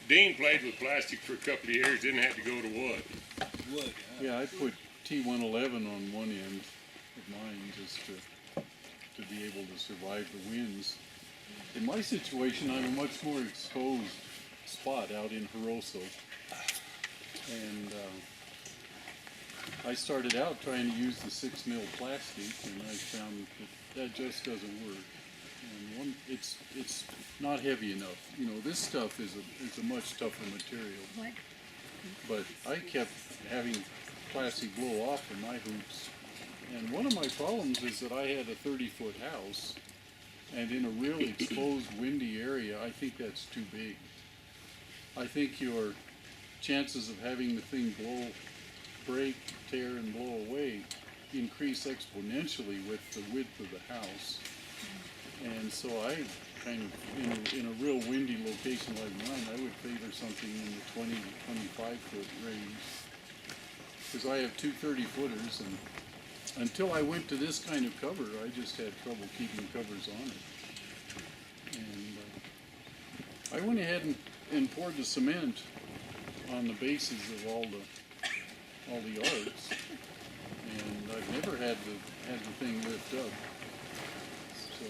Dean played with plastic for a couple of years, didn't have to go to wood. Wood. Yeah, I put T111 on one end of mine just to be able to survive the winds. In my situation, I'm a much more exposed spot out in Jaroso. And I started out trying to use the 6 mil plastic, and I found that just doesn't work. And it's not heavy enough. You know, this stuff is a much tougher material. What? But I kept having plastic blow off of my hoops. And one of my problems is that I had a 30-foot house, and in a really exposed, windy area, I think that's too big. I think your chances of having the thing break, tear, and blow away increase exponentially with the width of the house. And so I kind of, in a real windy location like mine, I would favor something in the 20 to 25-foot range. Because I have two 30-footers, and until I went to this kind of cover, I just had trouble keeping covers on it. And I went ahead and poured the cement on the bases of all the arcs, and I've never had the thing lift up. So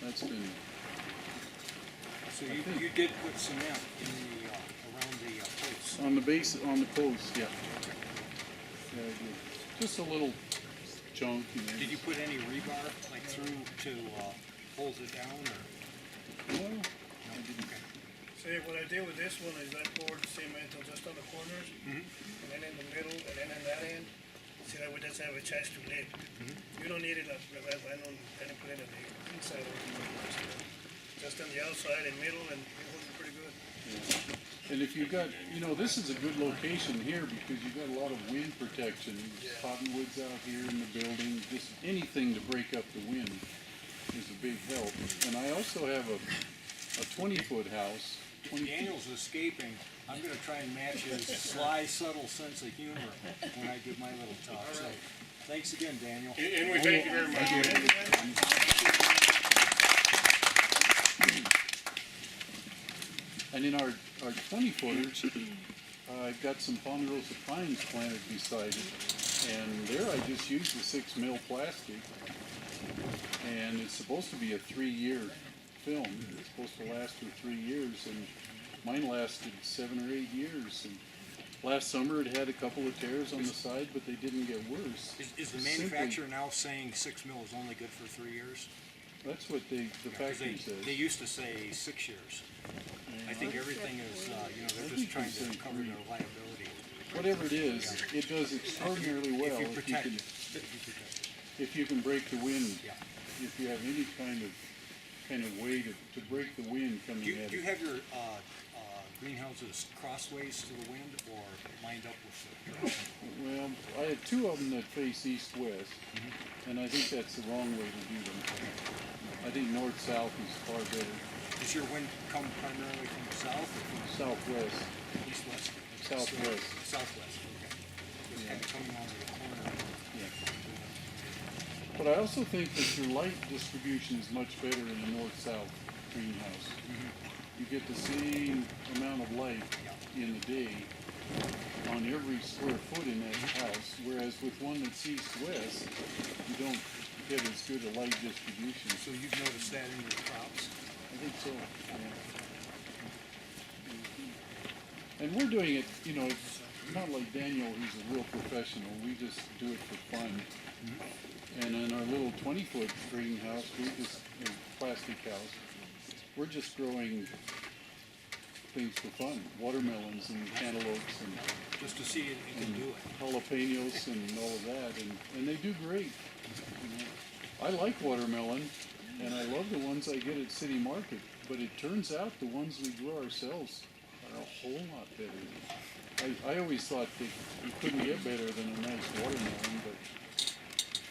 that's been. So you did put cement in the around the posts. On the base, on the post, yeah. Yeah, I did. Just a little chunk, you know. Did you put any rebar like through to hold it down, or? No, I didn't. Okay. See, what I did with this one is I poured cement just on the corners, and then in the middle, and then in that end, so that we just have a chance to lift. You don't need it, I don't put it on the inside of it. Just on the outside and middle, and it holds pretty good. Yeah. And if you got, you know, this is a good location here because you've got a lot of wind protection. There's cottonwoods out here in the building. Just anything to break up the wind is a big help. And I also have a 20-foot house. Daniel's escaping. I'm going to try and match his sly, subtle sense of humor when I give my little talk. So, thanks again, Daniel. And we thank you very much. And in our 20-footers, I've got some ponderosa pines planted beside it. And there I just used the 6 mil plastic. And it's supposed to be a 3-year film. It's supposed to last for 3 years. And mine lasted 7 or 8 years. And last summer it had a couple of tears on the side, but they didn't get worse. Is the manufacturer now saying 6 mil is only good for 3 years? That's what the factory says. They used to say 6 years. I think everything is, they're just trying to cover their liability. Whatever it is, it does extraordinarily well if you can break the wind. Yeah. If you have any kind of way to break the wind coming at Do you it. have your greenhouses crossways to the wind or lined up with the direction? Well, I have two of them that face east-west, and I think that's the wrong way to do them. I think north-south is far better. Does your wind come primarily from the south or from Southwest. the east-west? Southwest. Southwest, okay. It's kind of coming onto the corner. Yeah. But I also think that your light distribution is much better in a north-south greenhouse. You get the same amount of light in the day on every square foot in that house, whereas with one that's east-west, you don't get as good a light distribution. So you've noticed that in your crops? I think so, yeah. And we're doing it, you know, it's not like Daniel, he's a real professional. We just do it for fun. And in our little 20-foot greenhouse, plastic house, we're just growing things for fun. Watermelons and cantaloupes and Just to see if you can do it. jalapenos and all of that, and they do great. You know, I like watermelon, and I love the ones I get at City Market, but it turns out the ones we grow ourselves are a whole lot better. I always thought that you couldn't get better than a nice watermelon, but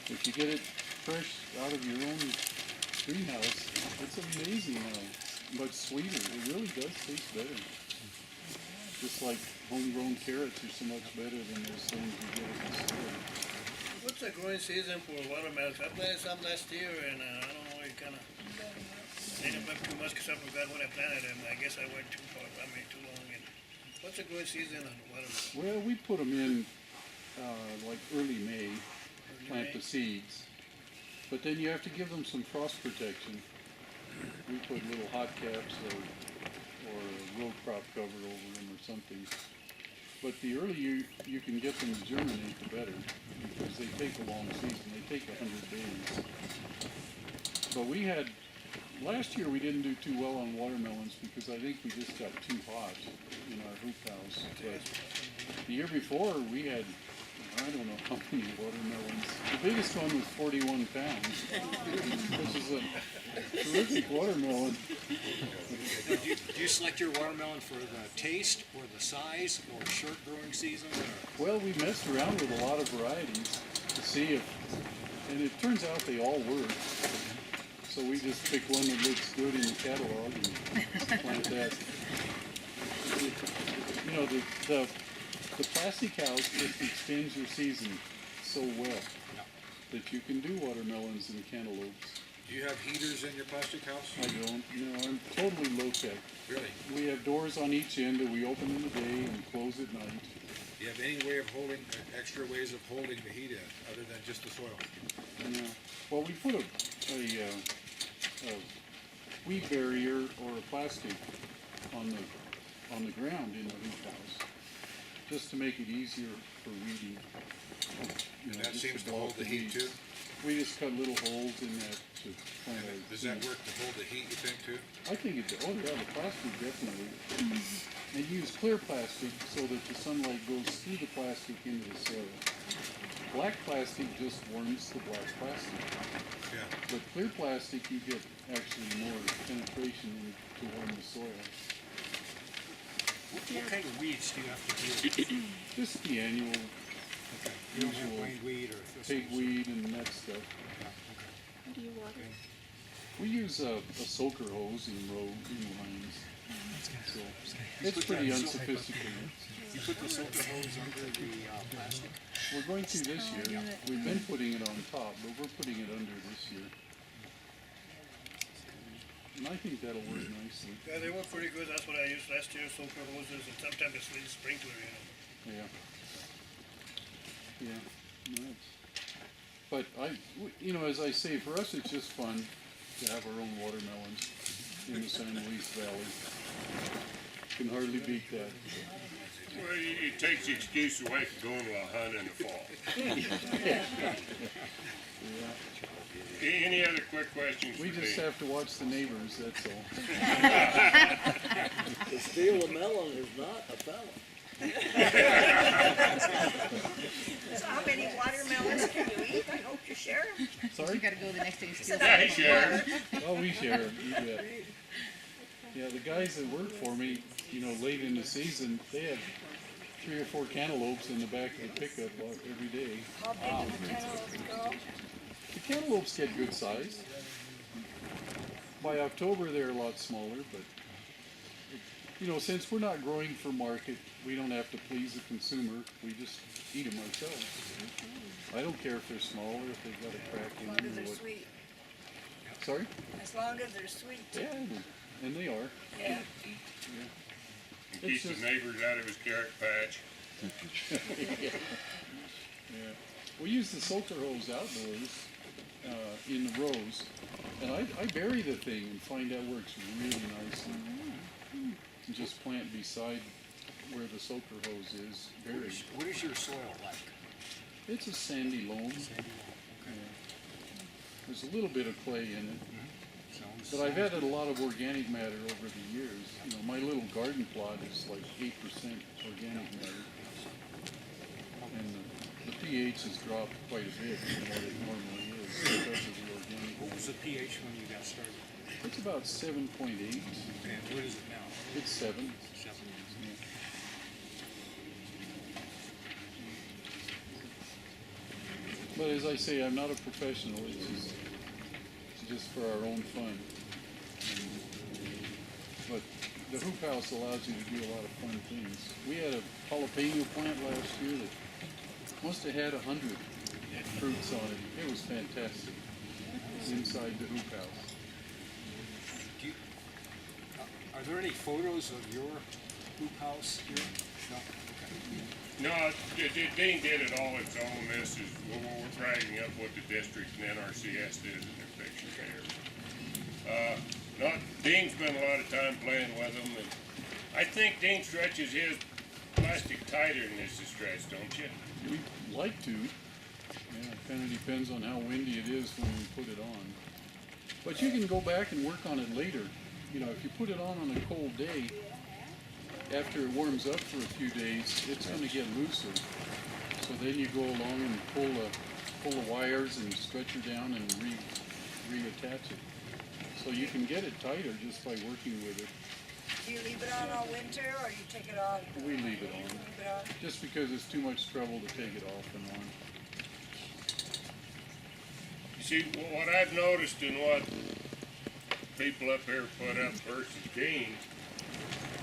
if you get it fresh out of your own greenhouse, it's amazing how much sweeter. It really does taste better. Just like homegrown carrots are so much better than those things you get at the store. What's the growing season for watermelons? I planted some last year, and I don't know, it kind of didn't work too much because I forgot when I planted them. I guess I went too far, too long. what's the growing season on watermelon? Well, we put them in like early May, plant May? the seeds. But then you have to give them some frost protection. We put little hot caps or a row crop cover over them or something. But the earlier you can get them to germinate, the better, because they take a long season. They take 100 days. But we had, last year we didn't do too well on watermelons because I think we just got too hot in our hoop house. But the year before we had, I don't know how many watermelons. The biggest one was 41 pounds, which is a terrific watermelon. Now, do you select your watermelon for the taste or the size or short growing season? Or? Well, we messed around with a lot of varieties to see if, and it turns out they all work. So we just pick one that looks good in the catalog and plant that. You know, the plastic house just extends your season so well that you can do watermelons and cantaloupes. Do you have heaters in your plastic house? I don't, no, I'm totally low-tech. Really? We have doors on each end that we open in the day and close at night. Do you have any way of holding, extra ways of holding the heat in, other than just the soil? No. Well, we put a weed barrier or a plastic on the ground in the hoop house, just to make it easier for weeding. You know, And that just seems to block hold the heat weeds. too? We just cut little holes in that to plant And our does that seeds. work to hold the heat, you think, too? I think it, oh yeah, the plastic definitely. And use clear plastic so that the sunlight goes through the plastic into the soil. Black plastic just warms the black plastic. Yeah. But clear plastic, you get actually more penetration to warm the soil. What kind of weeds do you have to deal with? Just the annual You don't have Usual bindweed or thistles? pigweed and that stuff. How do you water? We use a soaker hose in lines. So it's put pretty that in unsophisticated. You put the soaker hose under the plastic? We're going to this year. We've been putting it on top, but we're putting it under this year. And I think that'll work nicely. Yeah, they work pretty good. That's what I used last year, soaker hoses, and sometimes it's a sprinkler, you know. Yeah. Yeah. Nice. But you know, as I say, for us it's just fun to have our own watermelons in the San Luis Valley. Can hardly beat that. Well, it takes the excuse away from going to a hunt in the fall. Yeah. Any other quick questions We for just me? have to watch the neighbors, that's all. To steal a melon is not a felon. So how many watermelons can you eat? I hope you share them. Sorry? You gotta go the next day and steal Yeah, he shared. Oh, we share it, you bet. Yeah, the guys that work for me, you know, late in the season, they have 3 or 4 cantaloupes in the back of the pickup every day. How big do the cantaloupes go? The cantaloupes get good size. By October, they're a lot smaller, but, you know, since we're not growing for market, we don't have to please the consumer. We just eat them ourselves. I don't care if they're small or if they've got a crack As in long them as or they're what. sweet. Sorry? As long as they're sweet. Yeah, and they are. Yeah. Keep It's the just- neighbors out of his carrot patch. Yeah. We use the soaker hose outdoors in the rows, and I bury the thing and find out works really nicely. And just plant beside where the soaker hose is buried. What is your soil like? It's a sandy loam. Yeah. There's a little bit of clay in it, but I've added a lot of organic matter over the years. You know, my little garden plot is like 8% organic matter. And the pH has dropped quite a bit from what it normally is because of the organic What was matter. the pH when you got started? It's about 7.8. And what is it now? It's 7. 7. But as I say, I'm not a professional. It's just for our own fun. But the hoop house allows you to do a lot of fun things. We had a jalapeno plant last year that must have had 100 fruits on it. It was fantastic inside the hoop house. Are there any photos of your hoop house here? No? No, Dean did it all its own. This is, we're dragging up what the district and NRCS did and they're fixing theirs. Dean spent a lot of time playing with them, and I think Dean stretches his plastic tighter than this is stretched, don't you? We'd like to. Yeah, it kind of depends on how windy it is when we put it on. But you can go back and work on it later. You know, if you put it on a cold day, after it warms up for a few days, it's going to get looser. So then you go along and pull the wires and stretch her down and reattach it. So you can get it tighter just by working with it. Do you leave it on all winter, or you take it off? We leave it on, Leave it on? just because it's too much trouble to take it off and on. You see, what I've noticed and what people up here put up versus Dean,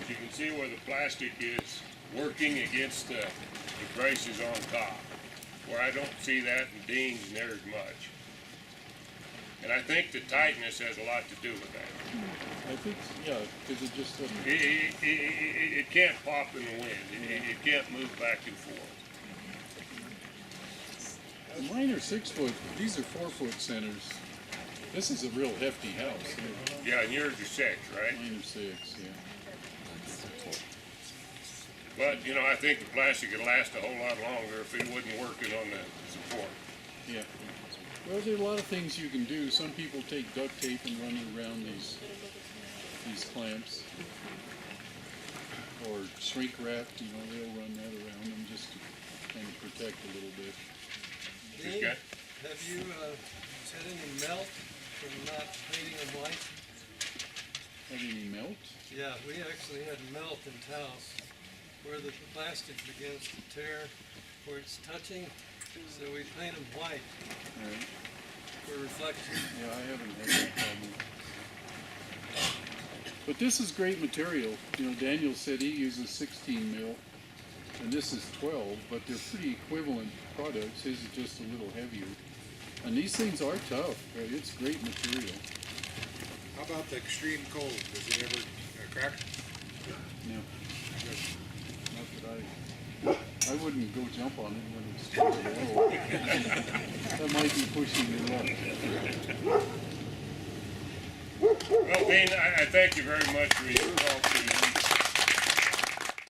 you can see where the plastic is working against the braces on top, where I don't see that in Dean's near as much. And I think the tightness has a lot to do with that. I think, yeah, because it just doesn't. It can't pop in the wind. It can't move back and forth. Mine are 6 foot, these are 4 foot centers. This is a real hefty house. Yeah, and yours are 6, right? Mine are 6, yeah. But, you know, I think the plastic would last a whole lot longer if it wasn't working on the support. Yeah. Well, there are a lot of things you can do. Some people take duct tape and run it around these clamps. Or shrink wrap, you know, they'll run that around them just to kind of protect a little bit. Just got, Have you had any melt from not painting them white? Have any melt? Yeah, we actually had melt in Taos where the plastic begins to tear where it's touching, so we paint them white All right. for reflection. Yeah, I haven't had that problem. But this is great material. You know, Daniel said he uses 16 mil, and this is 12, but they're pretty equivalent products. His is just a little heavier. And these things are tough. Right? It's great material. How about the extreme cold? Does it ever crack? Yeah. Not that I wouldn't go jump on it when it's too low. That might be pushing your luck. well, Dean, I thank you very much for your help.